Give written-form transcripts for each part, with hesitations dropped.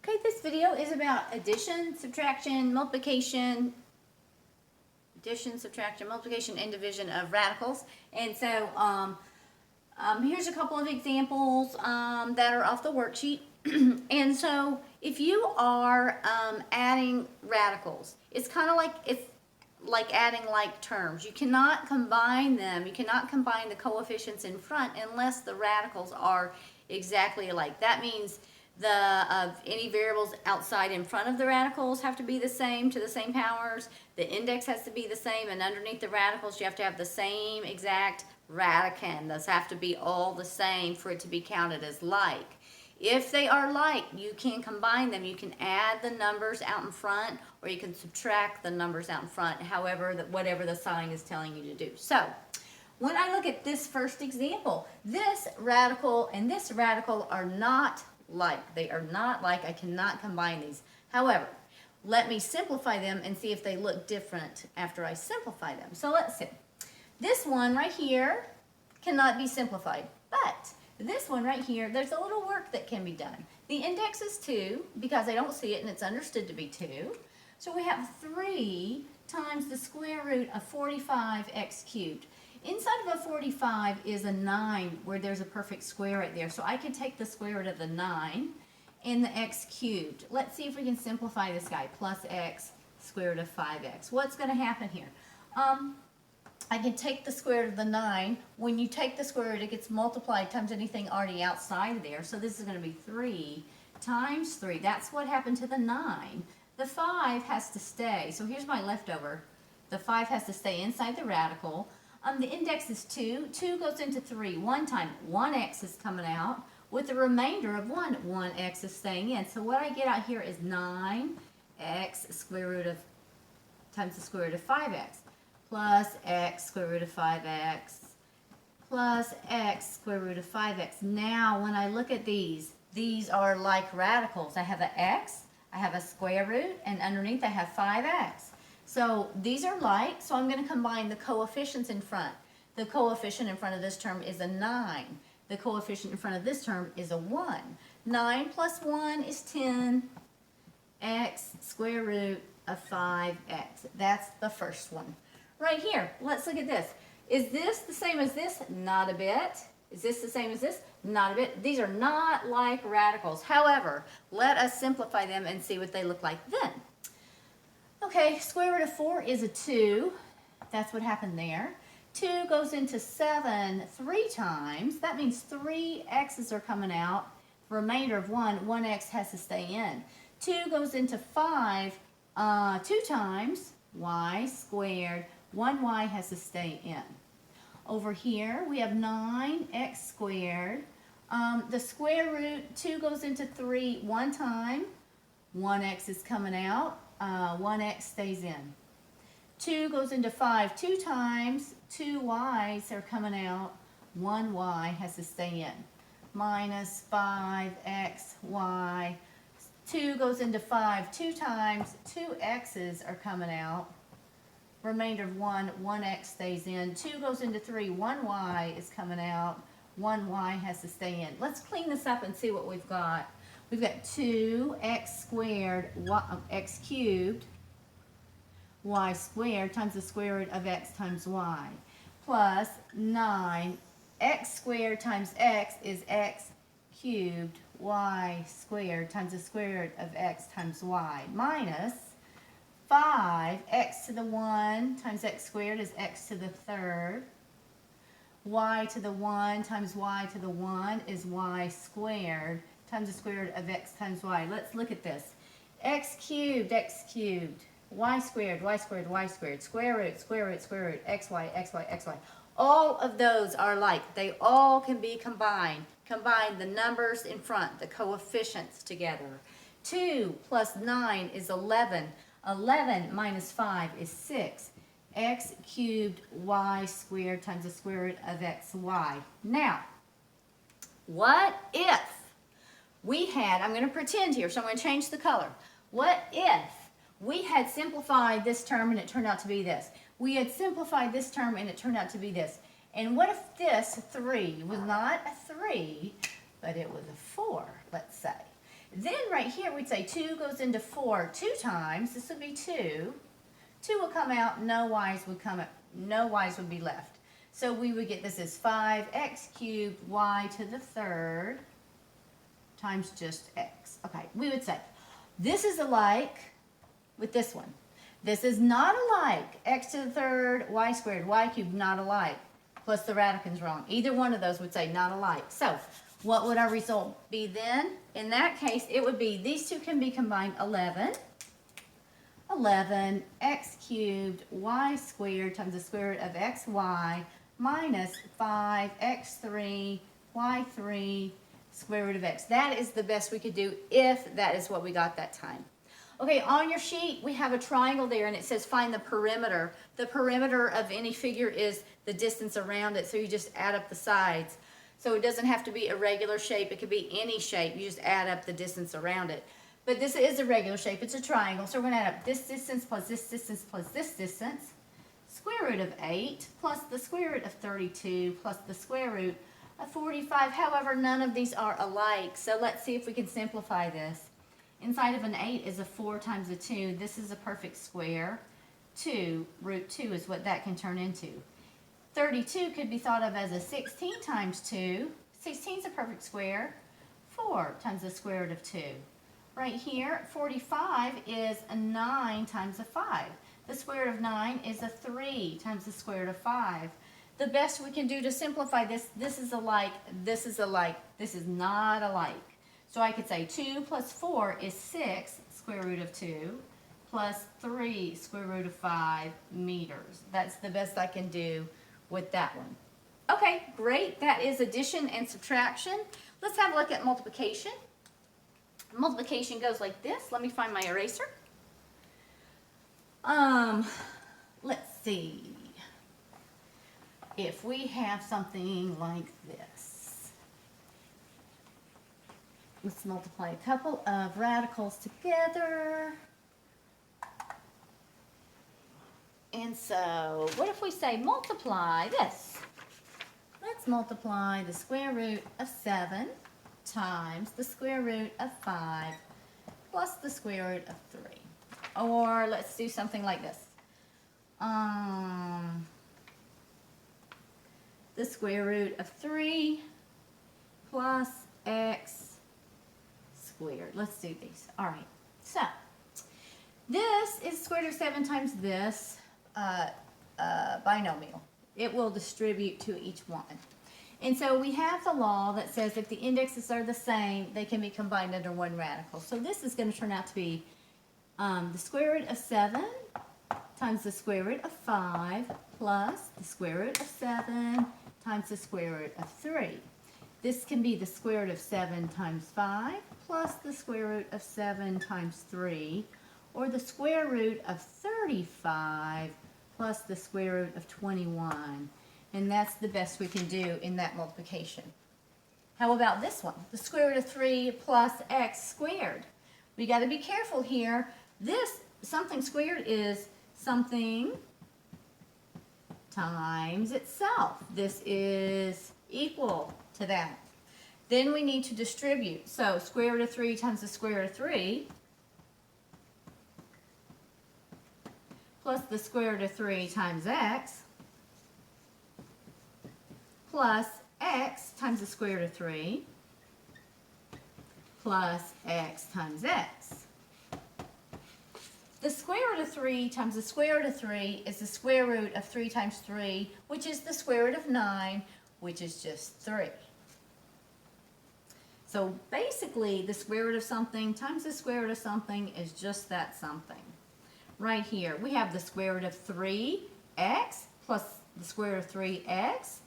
Okay, this video is about addition, subtraction, multiplication, and division of radicals. And so here's a couple of examples that are off the worksheet. And so if you are adding radicals, it's kind of like adding like terms. You cannot combine them. You cannot combine the coefficients in front unless the radicals are exactly alike. That means any variables outside in front of the radicals have to be the same to the same powers. The index has to be the same, and underneath the radicals you have to have the same exact radicand. Those have to be all the same for it to be counted as like. If they are like, you can combine them. You can add the numbers out in front, or you can subtract the numbers out in front, whatever the sign is telling you to do. So when I look at this first example, this radical and this radical are not like. They are not like. I cannot combine these. However, let me simplify them and see if they look different after I simplify them. So let's see. This one right here cannot be simplified, but this one right here, there's a little work that can be done. The index is 2 because I don't see it and it's understood to be 2. So we have 3 times the square root of 45x cubed. Inside of a 45 is a 9 where there's a perfect square right there. So I can take the square root of the 9 and the x cubed. Let's see if we can simplify this guy. Plus x square root of 5x. What's going to happen here? I can take the square root of the 9. When you take the square root, it gets multiplied times anything already outside of there. So this is going to be 3 times 3. That's what happened to the 9. The 5 has to stay. So here's my leftover. The 5 has to stay inside the radical. The index is 2. 2 goes into 3 one time. 1x is coming out with the remainder of 1. 1x is staying in. So what I get out here is 9x square root of times the square root of 5x plus x square root of 5x plus x square root of 5x. Now when I look at these are like radicals. I have an x, I have a square root, and underneath I have 5x. So these are like, so I'm going to combine the coefficients in front. The coefficient in front of this term is a 9. The coefficient in front of this term is a 1. 9 plus 1 is 10. X square root of 5x. That's the first one. Right here, let's look at this. Is this the same as this? Not a bit. Is this the same as this? Not a bit. These are not like radicals. However, let us simplify them and see what they look like then. Okay, square root of 4 is a 2. That's what happened there. 2 goes into 7 3 times. That means 3 x's are coming out. The remainder of 1 x has to stay in. 2 goes into 5 2 times. Y squared. 1y has to stay in. Over here, we have 9x squared. The square root, 2 goes into 3 one time. 1x is coming out. 1x stays in. 2 goes into 5 2 times. 2 y's are coming out. 1y has to stay in. Minus 5xy. 2 goes into 5 2 times. 2 x's are coming out. Remainder of 1x stays in. 2 goes into 3, 1y is coming out. 1y has to stay in. Let's clean this up and see what we've got. We've got 2x squared, x cubed, y squared times the square root of x times y, plus 9. X squared times x is x cubed, y squared times the square root of x times y, minus 5, x to the 1 times x squared is x to the third. Y to the 1 times y to the 1 is y squared times the square root of x times y. Let's look at this. X cubed, y squared, y squared, y squared, square root, xy, xy, xy. All of those are like. They all can be combined. Combine the numbers in front, the coefficients together. 2 plus 9 is 11. 11 minus 5 is 6. X cubed y squared times the square root of xy. Now, what if we had, I'm going to pretend here, so I'm going to change the color. What if we had simplified this term and it turned out to be this? We had simplified this term and it turned out to be this. And what if this 3 was not a 3, but it was a 4, let's say? Then right here we'd say 2 goes into 4 2 times. This would be 2. 2 will come out, no y's would come out, no y's would be left. So we would get this as 5x cubed y to the third times just x. Okay, we would say this is alike with this one. This is not alike. X to the third, y squared, y cubed, not alike. Plus the radicand's wrong. Either one of those would say not alike. So what would our result be then? In that case, it would be these two can be combined 11. 11 x cubed y squared times the square root of xy minus 5x3 y3 square root of x. That is the best we could do if that is what we got that time. Okay, on your sheet we have a triangle there and it says find the perimeter. The perimeter of any figure is the distance around it, so you just add up the sides. So it doesn't have to be a regular shape, it could be any shape, you just add up the distance around it. But this is a regular shape, it's a triangle, so we're going to add up this distance plus this distance plus this distance. Square root of 8 plus the square root of 32 plus the square root of 45. However, none of these are alike, so let's see if we can simplify this. Inside of an 8 is a 4 times a 2. This is a perfect square. 2, root 2 is what that can turn into. 32 could be thought of as a 16 times 2. 16 is a perfect square. 4 times the square root of 2. Right here, 45 is a 9 times a 5. The square root of 9 is a 3 times the square root of 5. The best we can do to simplify this, this is alike, this is alike, this is not alike. So I could say 2 plus 4 is 6 square root of 2 plus 3 square root of 5 meters. That's the best I can do with that one. Okay, great. That is addition and subtraction. Let's have a look at multiplication. Multiplication goes like this. Let me find my eraser. Let's see. If we have something like this. Let's multiply a couple of radicals together. And so, what if we say multiply this? Let's multiply the square root of 7 times the square root of 5 plus the square root of 3. Or let's do something like this. The square root of 3 plus x squared. Let's do these. All right. So, this is square root of 7 times this binomial. It will distribute to each one. And so we have the law that says if the indexes are the same, they can be combined under one radical. So this is going to turn out to be the square root of 7 times the square root of 5 plus the square root of 7 times the square root of 3. This can be the square root of 7 times 5 plus the square root of 7 times 3, or the square root of 35 plus the square root of 21. And that's the best we can do in that multiplication. How about this one? The square root of 3 plus x squared. We got to be careful here. This something squared is something times itself. This is equal to that. Then we need to distribute. So square root of 3 times the square root of 3 plus the square root of 3 times x plus x times the square root of 3 plus x times x. The square root of 3 times the square root of 3 is the square root of 3 times 3, which is the square root of 9, which is just 3. So basically, the square root of something times the square root of something is just that something. Right here, we have the square root of 3x plus the square root of 3x.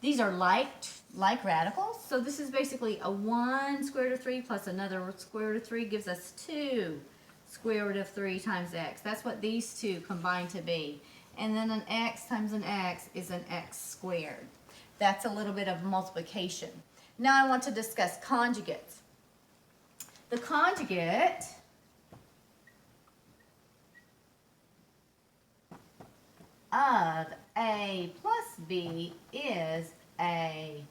These are like radicals, so this is basically a 1 square root of 3 plus another square root of 3 gives us 2 square root of 3 times x. That's what these two combine to be. And then an x times an x is an x squared. That's a little bit of multiplication. Now I want to discuss conjugates. The conjugate of a plus b is a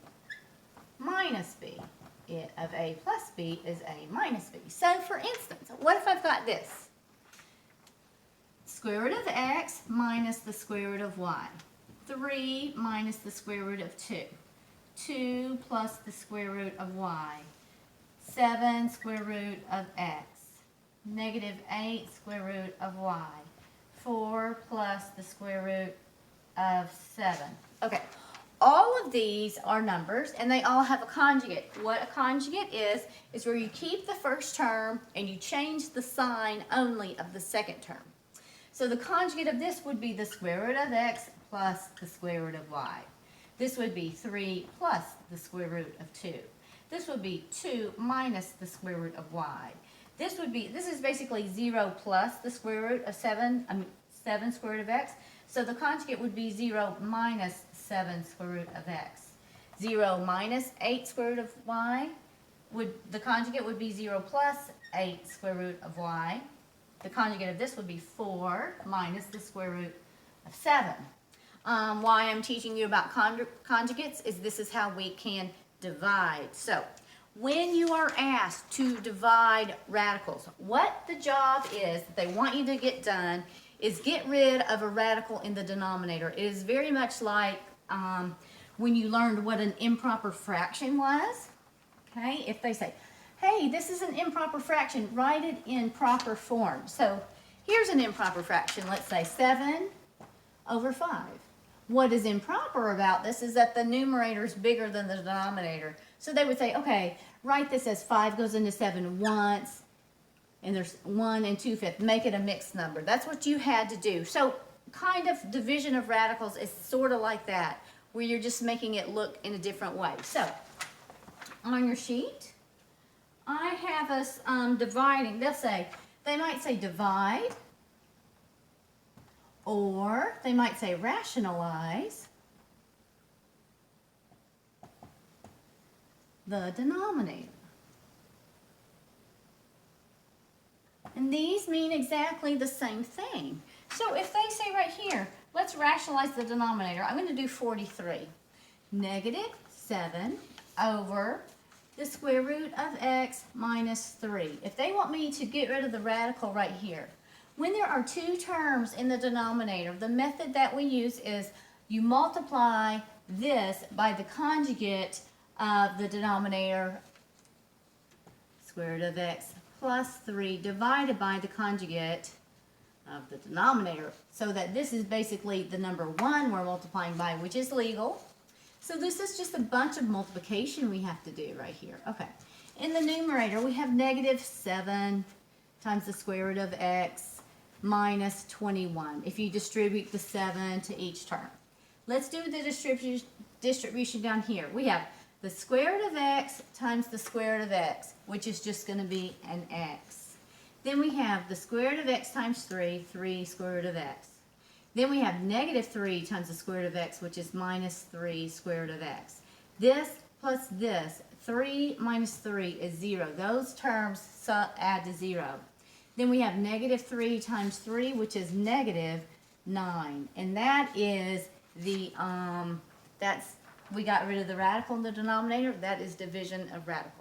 minus b. of a plus b is a minus b. So for instance, what if I've got this? Square root of x minus the square root of y. 3 minus the square root of 2. 2 plus the square root of y. 7 square root of x. Negative 8 square root of y. 4 plus the square root of 7. Okay, all of these are numbers and they all have a conjugate. What a conjugate is where you keep the first term and you change the sign only of the second term. So the conjugate of this would be the square root of x plus the square root of y. This would be 3 plus the square root of 2. This would be 2 minus the square root of y. This is basically 0 plus the square root of 7 square root of x. So the conjugate would be 0 minus 7 square root of x. 0 minus 8 square root of y, the conjugate would be 0 plus 8 square root of y. The conjugate of this would be 4 minus the square root of 7. Why I'm teaching you about conjugates is this is how we can divide. So when you are asked to divide radicals, what the job is that they want you to get done is get rid of a radical in the denominator. It is very much like when you learned what an improper fraction was. Okay, if they say, hey, this is an improper fraction, write it in proper form. So here's an improper fraction, let's say 7 over 5. What is improper about this is that the numerator is bigger than the denominator. So they would say, okay, write this as 5 goes into 7 once, and there's 1 and 2/5. Make it a mixed number. That's what you had to do. So kind of division of radicals is sort of like that, where you're just making it look in a different way. So on your sheet, I have us dividing. They might say divide, or they might say rationalize the denominator. And these mean exactly the same thing. So if they say right here, let's rationalize the denominator. I'm going to do 43. Negative 7 over the square root of x minus 3. If they want me to get rid of the radical right here, when there are two terms in the denominator, the method that we use is you multiply this by the conjugate of the denominator, square root of x plus 3 divided by the conjugate of the denominator, so that this is basically the number 1 we're multiplying by, which is legal. So this is just a bunch of multiplication we have to do right here. Okay, in the numerator we have negative 7 times the square root of x minus 21 if you distribute the 7 to each term. Let's do the distribution down here. We have the square root of x times the square root of x, which is just going to be an x. Then we have the square root of x times 3, 3 square root of x. Then we have negative 3 times the square root of x, which is minus 3 square root of x. This plus this, 3 minus 3 is 0. Those terms add to 0. Then we have negative 3 times 3, which is negative 9. And that is the, we got rid of the radical in the denominator. That is division of radicals.